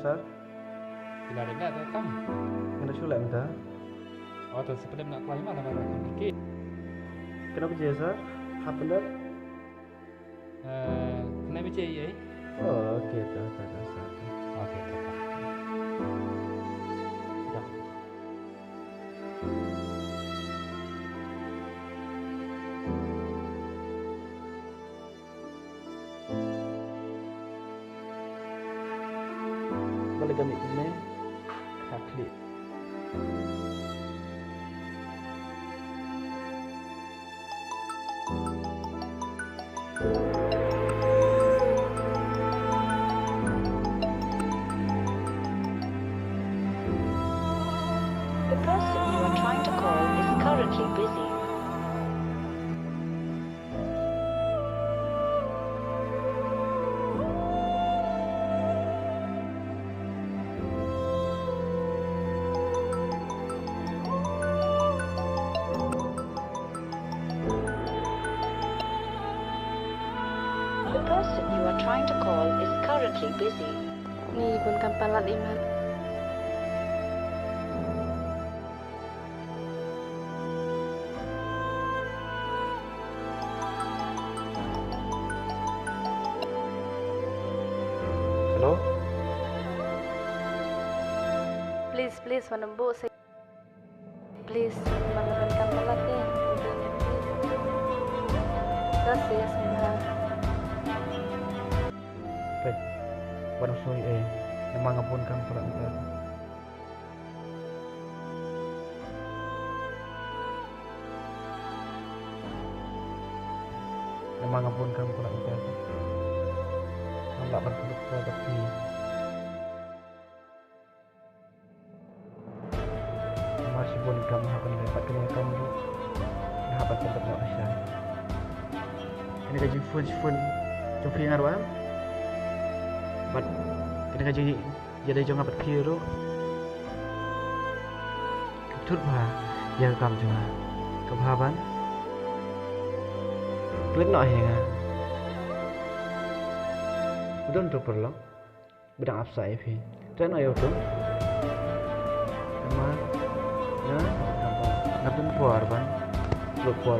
sir? Bila ada tu kam. Kena sulap minta. Oh tu sebelum nak keluar mana baru aku fikir. Kenapa je sir? Happened that? Kena baca ya. Oh, okay, tak, sir. Okey tak. Dah. Balik kami ini, tak klik. The person you are trying to call is currently busy. The person you are trying to call is currently busy. Ni pun kampalat iman. Hello? Please menembuk saya. Please, mana kampalat ni. Kasih sembah. Baik. Waduh, sorry Memang ngapunkan pula minta. Memang ngapunkan pula minta. Nampak berpuluk tapi masih pun kamu akan dapat kena kamu dapat tempat nak asal. Kena gaji phone jom ingat wam. But kena gaji jadi jom dapat kiro. Tut bah yang kamu juga kebahaban. Klik nak hingga. Udon tu perlu bedang apa sih? Dan ayo tu. Emang ya, ngatun puar ban, lupa.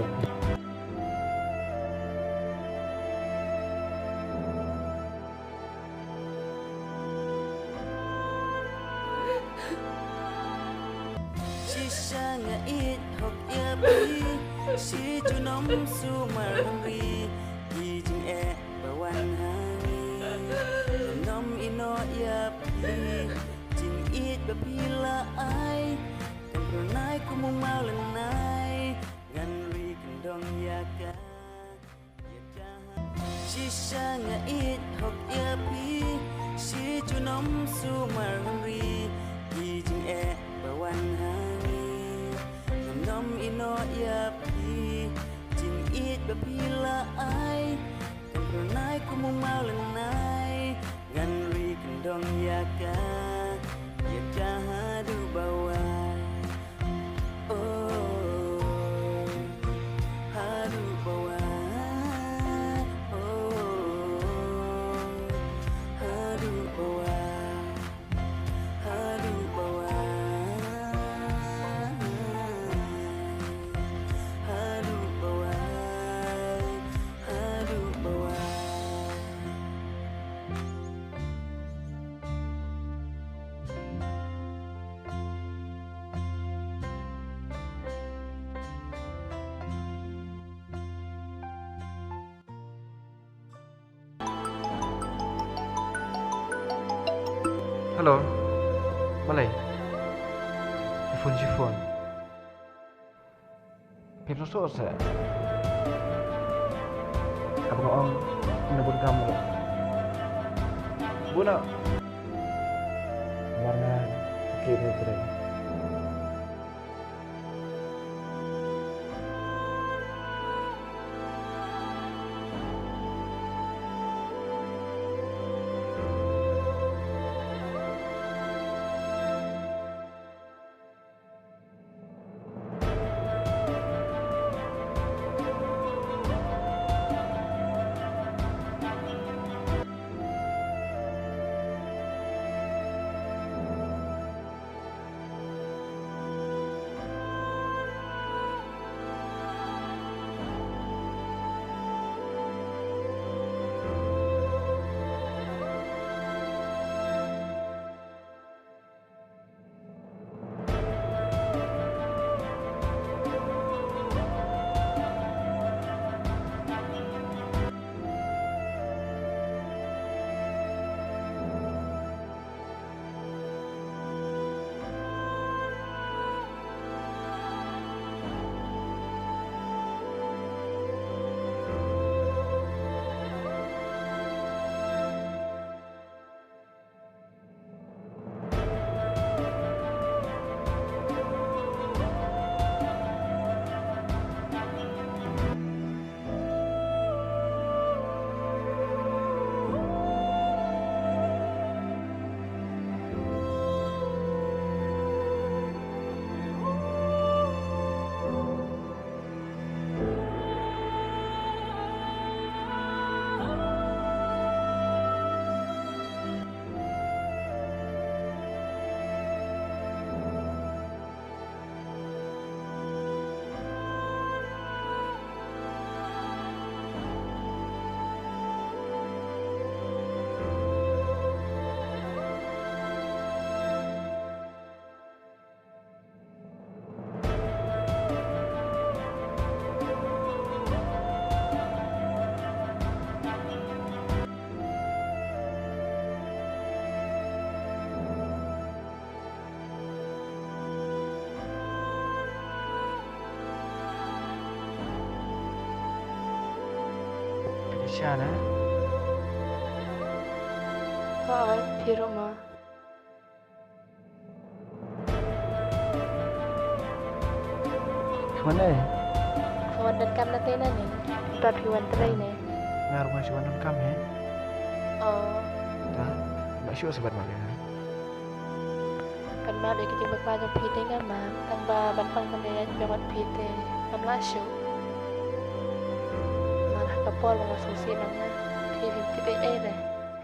Shisha ngait hok ya pi, si junom sumar hungri, hijing bawan hangi, nom ino ya pi, jing it bapila ai, kan pernai ku mau lenai, ngan ri kendong ya ka, Shisha ngait hok ya pi, si junom sumar hungri, hijing bawan hangi. Nom ino ya pi jing it bapila ai kan pernai ku mau lenai ngan ri kendong ya ka ya kahadu bawai oh hadu bawai oh hadu bawai hadu bawai Halo, boleh? Phone. Pem sosok saya. Apa kau menebut kamu? Buna. Mana kiri terus. Malaysia na. Wah, di rumah. Kemana ya? Kawan dan kam nanti nih. Tapi wan terai nih. Ngar rumah si Wanan kam ya? Oh, Dah, mak syuk sebat mak ya. kan ma để cái chuyện bạc trong phi tế ngắm mà tăng ba bắn phăng bên đây về mặt phi tế làm lá show mà là cặp bò là một số xin lắm nha thì phim tiếp ấy này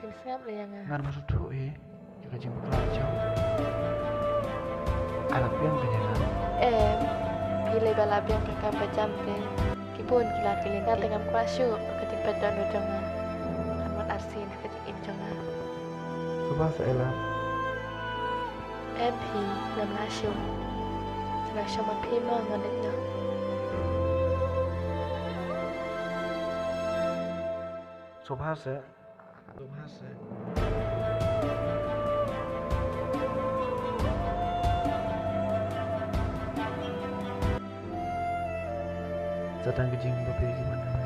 phim snap là yang à Ngar masuk tu eh. Jaga jing bekal jauh. Anak piang kanya kan? em phi lấy balap yang kakak berjam deh kibun gila kilinda dengan kelas show ketika dan ujangan kan mat asin ketika ini jangan Coba saya lah. em phi làm lá show là show mặt phi mơ ngon đến nhở Subhasa. Subhasa. Datang ke jing bapak gimana?